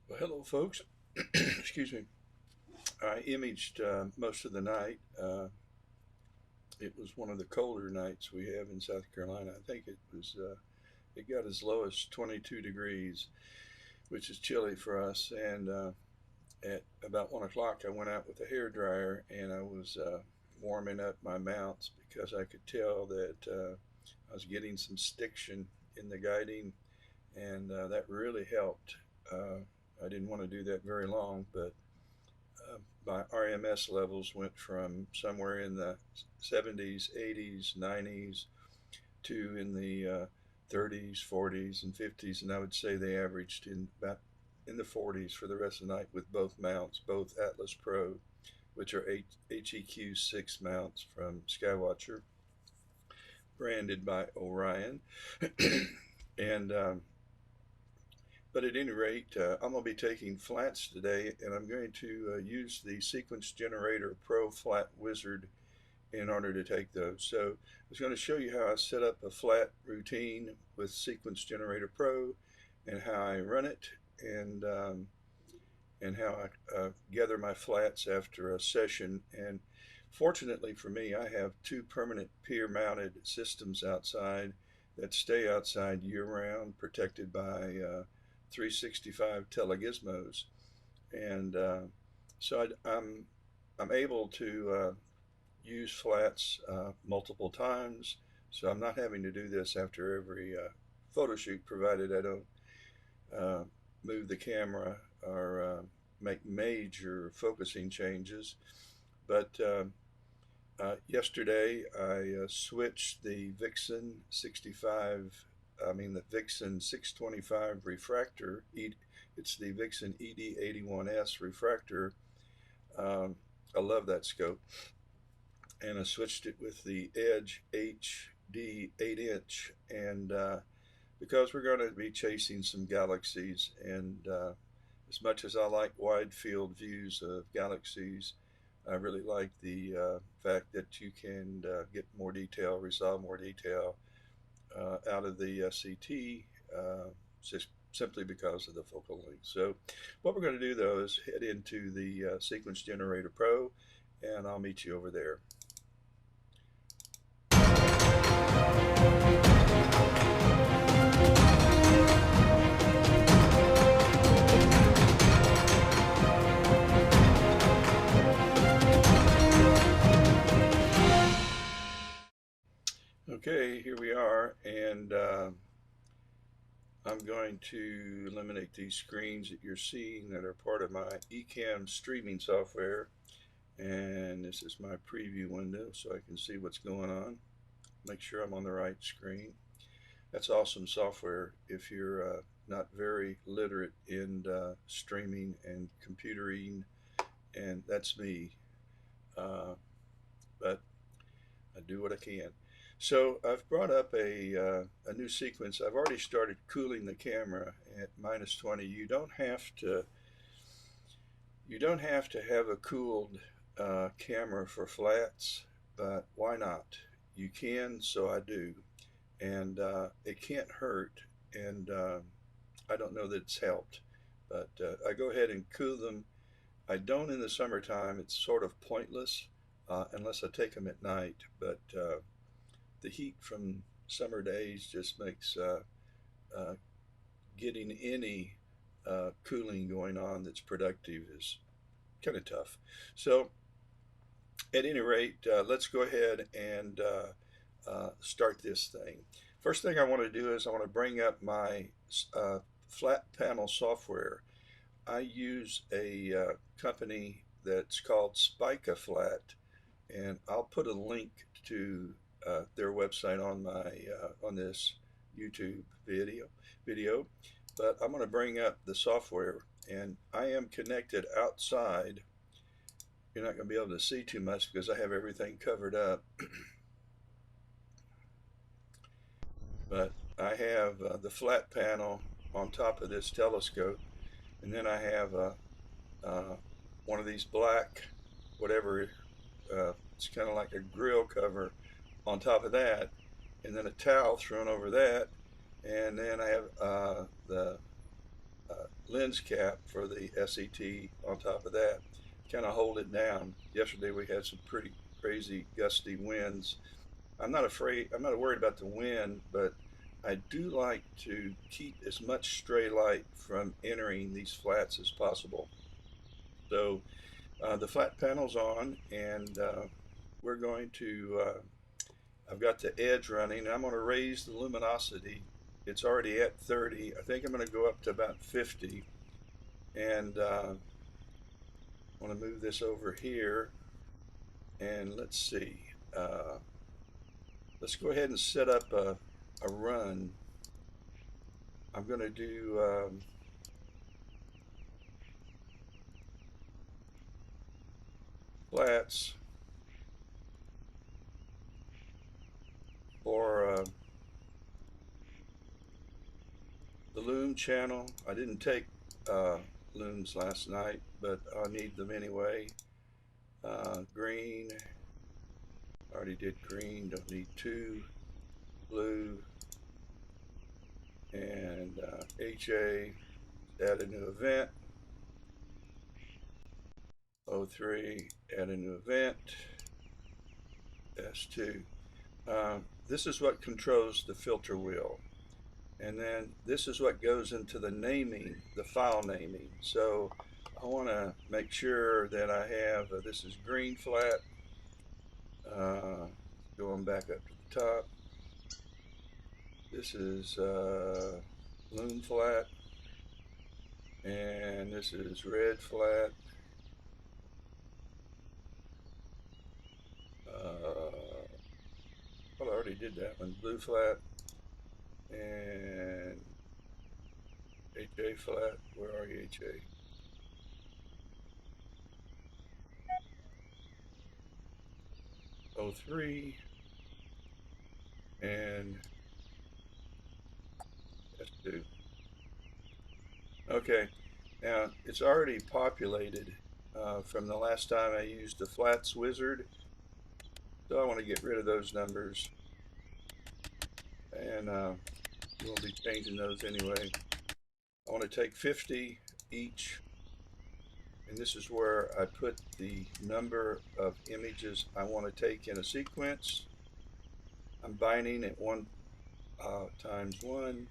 Well, hello, folks. Excuse me. I imaged most of the night. It was one of the colder nights we have in South Carolina. I think it was. It got as low as 22 degrees, which is chilly for us. And at about 1 o'clock, I went out with a hair dryer and I was warming up my mounts because I could tell that I was getting some stiction in the guiding, and that really helped. I didn't want to do that very long, but my RMS levels went from somewhere in the 70s, 80s, 90s to in the 30s, 40s, and 50s, and I would say they averaged in about in the 40s for the rest of the night with both mounts, both Atlas Pro, which are HEQ 6 mounts from Skywatcher, branded by Orion. and But at any rate, I'm going to be taking flats today, and I'm going to use the Sequence Generator Pro Flat Wizard in order to take those. So I was going to show you how I set up a flat routine with Sequence Generator Pro, and how I run it, and how I gather my flats after a session. And fortunately for me, I have two permanent pier mounted systems outside that stay outside year round, protected by 365 telegizmos. And I'm able to use flats multiple times, so I'm not having to do this after every photo shoot, provided I don't uh, move the camera or make major focusing changes. But yesterday I switched the Vixen 65, the Vixen 625 refractor. It's the Vixen ED81S refractor. Um, I love that scope. And I switched it with the Edge HD 8 inch. And because we're going to be chasing some galaxies, and as much as I like wide field views of galaxies, I really like the fact that you can get more detail, resolve more detail out of the CT, just simply because of the focal length. So what we're going to do though is head into the Sequence Generator Pro, and I'll meet you over there. Okay, here we are, and I'm going to eliminate these screens that you're seeing that are part of my Ecamm streaming software. And this is my preview window so I can see what's going on. Make sure I'm on the right screen. That's awesome software if you're not very literate in streaming and computering, and that's me. But I do what I can. So I've brought up a new sequence. I've already started cooling the camera at -20. You don't have to have a cooled camera for flats, but why not? You can, so I do, and it can't hurt. And I don't know that it's helped, but I go ahead and cool them. I don't in the summertime. It's sort of pointless unless I take them at night. But the heat from summer days just makes uh, getting any cooling going on that's productive is kind of tough. So at any rate, let's go ahead and start this thing. First thing I want to do is I want to bring up my flat panel software. I use a company that's called Spica Flat, and I'll put a link to their website on my on this YouTube video. But I'm going to bring up the software, and I am connected outside. You're not going to be able to see too much because I have everything covered up. But I have the flat panel on top of this telescope, and then I have uh, one of these black, whatever, it's kind of like a grill cover on top of that, and then a towel thrown over that, and then I have the lens cap for the SET on top of that, kind of hold it down. Yesterday we had some pretty crazy gusty winds. I'm not worried about the wind, but I do like to keep as much stray light from entering these flats as possible. So the flat panel's on, and we're going to, I've got the edge running. I'm going to raise the luminosity. It's already at 30. I think I'm going to go up to about 50. And I want to move this over here. And let's see. Let's go ahead and set up a run. I'm going to do flats for the loom channel. I didn't take looms last night, but I'll need them anyway. Green, already did green, don't need two. Blue, and HA, add a new event. O3, add a new event. S2. This is what controls the filter wheel. And then this is what goes into the naming, the file naming. So I want to make sure that I have, this is green flat, going back up to the top. This is loom flat, and this is red flat. Well, I already did that one. Blue flat and HA flat. Where are you, HA? O3 and S2. Okay, now it's already populated from the last time I used the Flats wizard, so I want to get rid of those numbers, and we'll be changing those anyway. I want to take 50 each, and this is where I put the number of images I want to take in a sequence. I'm binding at 1 times 1.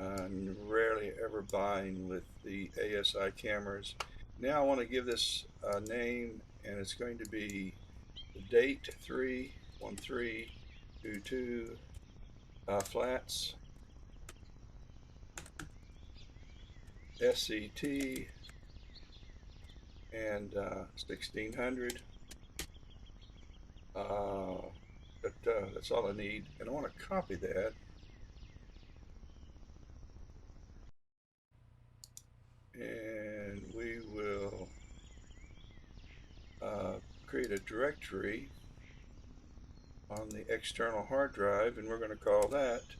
I rarely ever bind with the ASI cameras. Now I want to give this a name, and it's going to be the date 31322 flats SCT and 1600. But that's all I need, and I want to copy that. And we will create a directory on the external hard drive, and we're going to call that,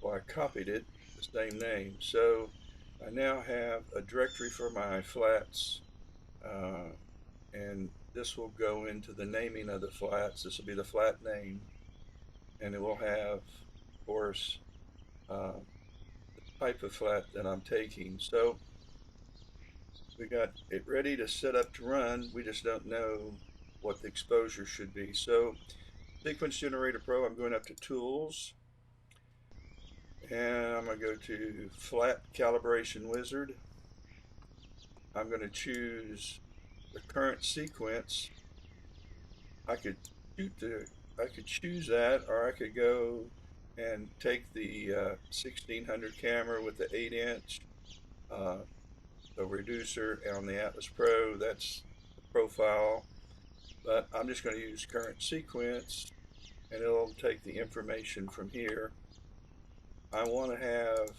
well, I copied it, the same name. So I now have a directory for my flats, and this will go into the naming of the flats. This will be the flat name, and it will have, of course, the type of flat that I'm taking. So we got it ready to set up to run. We just don't know what the exposure should be. So Sequence Generator Pro, I'm going up to Tools, and I'm going to go to Flat Calibration Wizard. I'm going to choose the current sequence. I could choose that, or I could go and take the 1600 camera with the 8-inch, the reducer on the Atlas Pro. That's the profile, but I'm just going to use current sequence, and it'll take the information from here. I want to have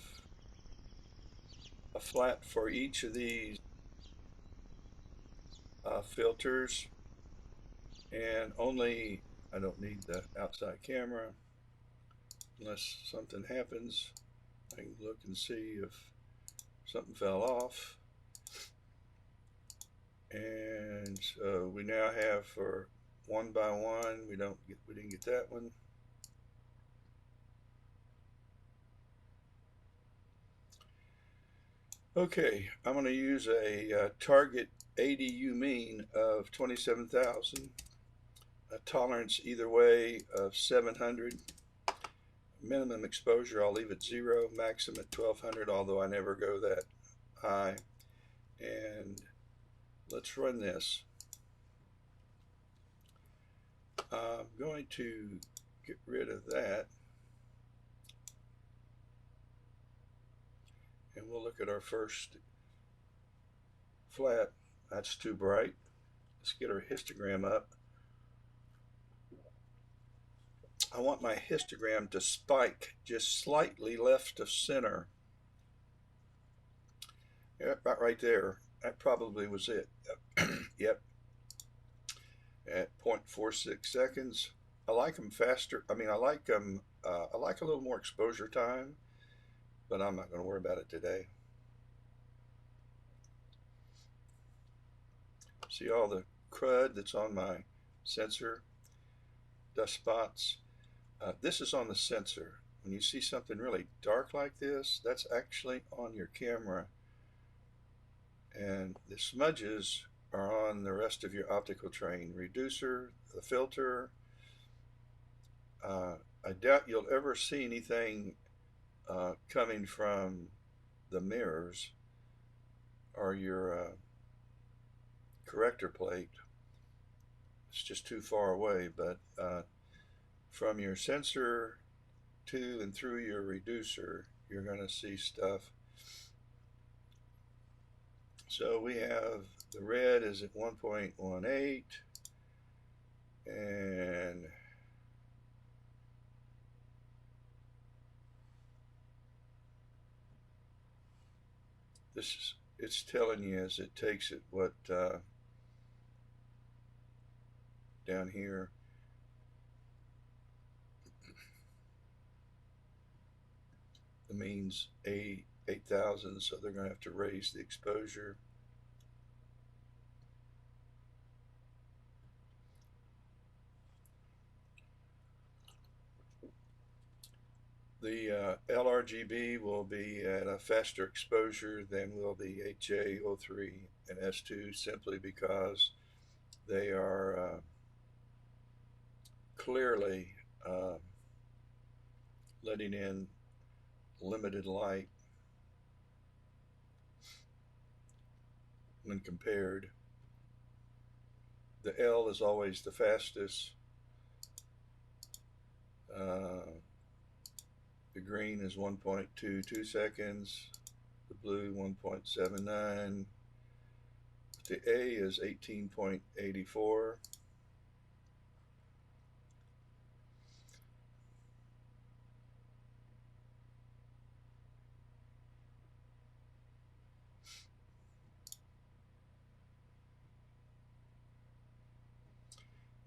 a flat for each of these filters, and only, I don't need the outside camera unless something happens. I can look and see if something fell off. And so we now have for 1 by 1, we didn't get that one. Okay, I'm going to use a target ADU mean of 27,000, a tolerance either way of 700, minimum exposure I'll leave at 0, maximum at 1200, although I never go that high. And let's run this. I'm going to get rid of that, and we'll look at our first flat. That's too bright. Let's get our histogram up. I want my histogram to spike just slightly left of center. Yeah, about right there. That probably was it. Yep, at 0.46 seconds. I like them faster. I mean, I like them. I like a little more exposure time, but I'm not going to worry about it today. See all the crud that's on my sensor, dust spots. This is on the sensor. When you see something really dark like this, that's actually on your camera. And the smudges are on the rest of your optical train. Reducer, the filter. I doubt you'll ever see anything coming from the mirrors or your corrector plate. It's just too far away, but from your sensor to and through your reducer, you're going to see stuff. So we have the red is at 1.18, and this is, it's telling you as it takes it what down here. The means 8,000, so they're going to have to raise the exposure. The LRGB will be at a faster exposure than will the HJ03 and S2, simply because they are clearly letting in limited light when compared. The L is always the fastest. The green is 1.22 seconds, the blue 1.79, the A is 18.84.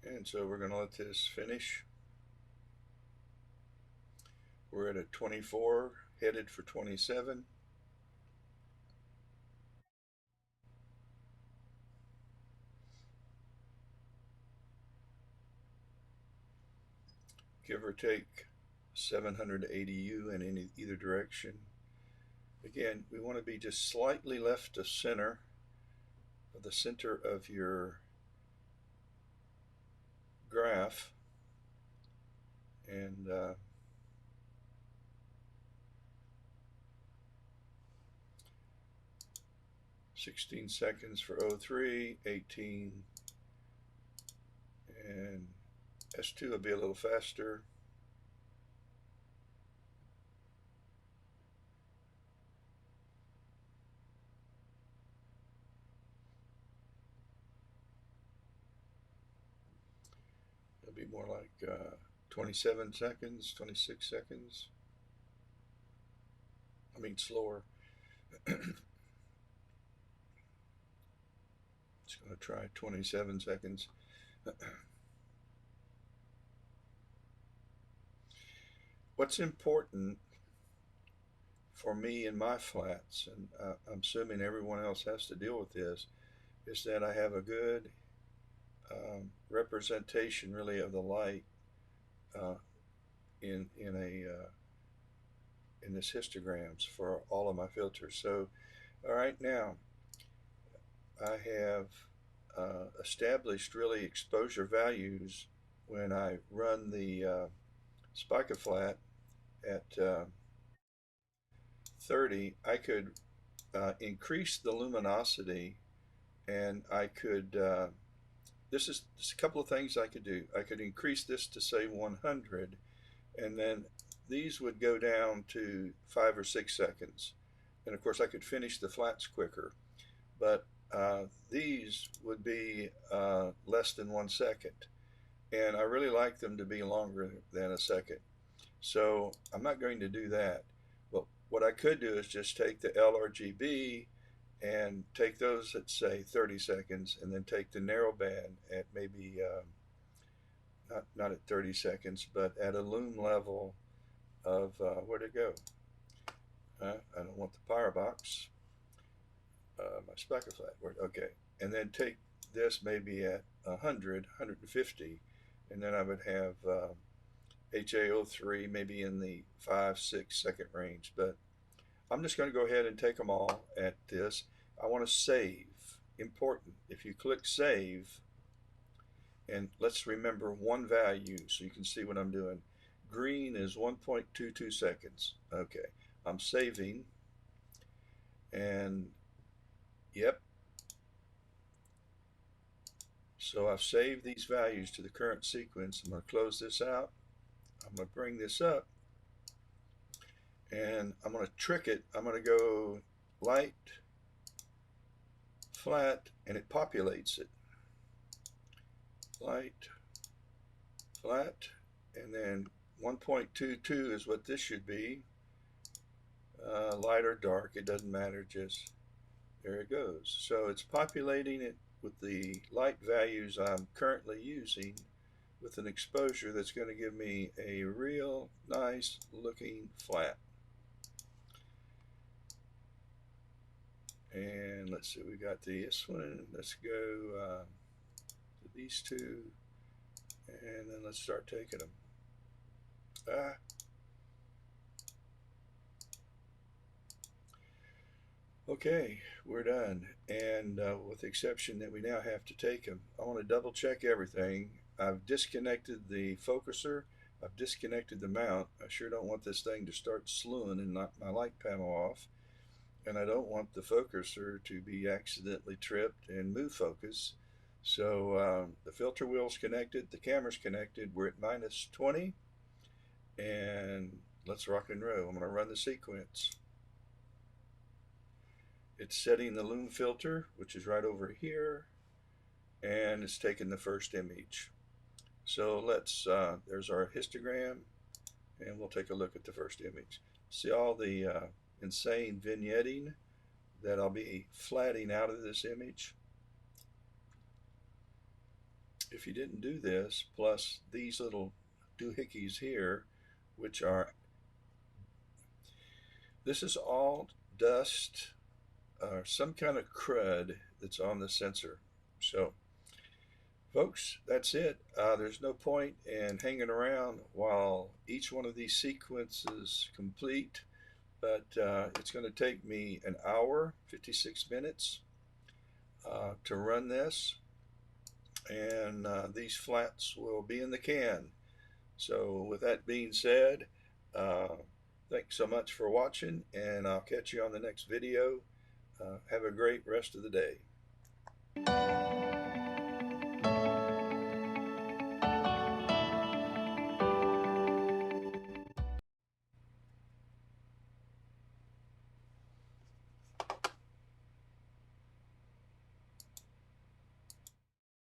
And so we're going to let this finish. We're at a 24, headed for 27. Give or take 700 ADU in either direction. Again, we want to be just slightly left of center, of the center of your graph. And 16 seconds for 03, 18, and S2 will be a little faster. It'll be more like 27 seconds, 26 seconds. I mean, slower. It's going to try 27 seconds. What's important for me in my flats, and I'm assuming everyone else has to deal with this, is that I have a good representation, really, of the light uh, in this histograms for all of my filters. So All right, now I have established really exposure values when I run the spica flat at 30. I could increase the luminosity, and I could this is just a couple of things I could do. I could increase this to say 100, and then these would go down to 5 or 6 seconds. And of course, I could finish the flats quicker, but these would be less than 1 second. And I really like them to be longer than a second. So I'm not going to do that. But what I could do is just take the LRGB and take those at say 30 seconds, and then take the narrow band at maybe not at 30 seconds, but at a lume level of where'd it go? I don't want the power box. My spica flat word. Okay, and then take this maybe at 100, 150, and then I would have HAO3 maybe in the 5, 6 second range. But I'm just going to go ahead and take them all at this. I want to save. Important. If you click save, and let's remember one value so you can see what I'm doing. Green is 1.22 seconds. Okay, I'm saving, and yep. So I've saved these values to the current sequence. I'm going to close this out. I'm going to bring this up, and I'm going to trick it. I'm going to go light, flat, and it populates it. Light, flat, and then 1.22 is what this should be. Light or dark, it doesn't matter, just there it goes. So it's populating it with the light values I'm currently using, with an exposure that's going to give me a real nice looking flat. And let's see, we got this one. Let's go to these two, and then let's start taking them. Okay, we're done. And with the exception that we now have to take them, I want to double check everything. I've disconnected the focuser. I've disconnected the mount. I sure don't want this thing to start slewing and knock my light panel off. And I don't want the focuser to be accidentally tripped and move focus. So the filter wheel's connected, the camera's connected. We're at -20, and let's rock and roll. I'm going to run the sequence. It's setting the lume filter, which is right over here, and it's taking the first image. So let's, there's our histogram, and we'll take a look at the first image. See all the insane vignetting that I'll be flatting out of this image. If you didn't do this, plus these little doohickeys here, which are, this is all dust or some kind of crud that's on the sensor. So folks, that's it. There's no point in hanging around while each one of these sequences complete, but it's going to take me an hour, 56 minutes to run this, and these flats will be in the can. So with that being said, thanks so much for watching, and I'll catch you on the next video. Have a great rest of the day.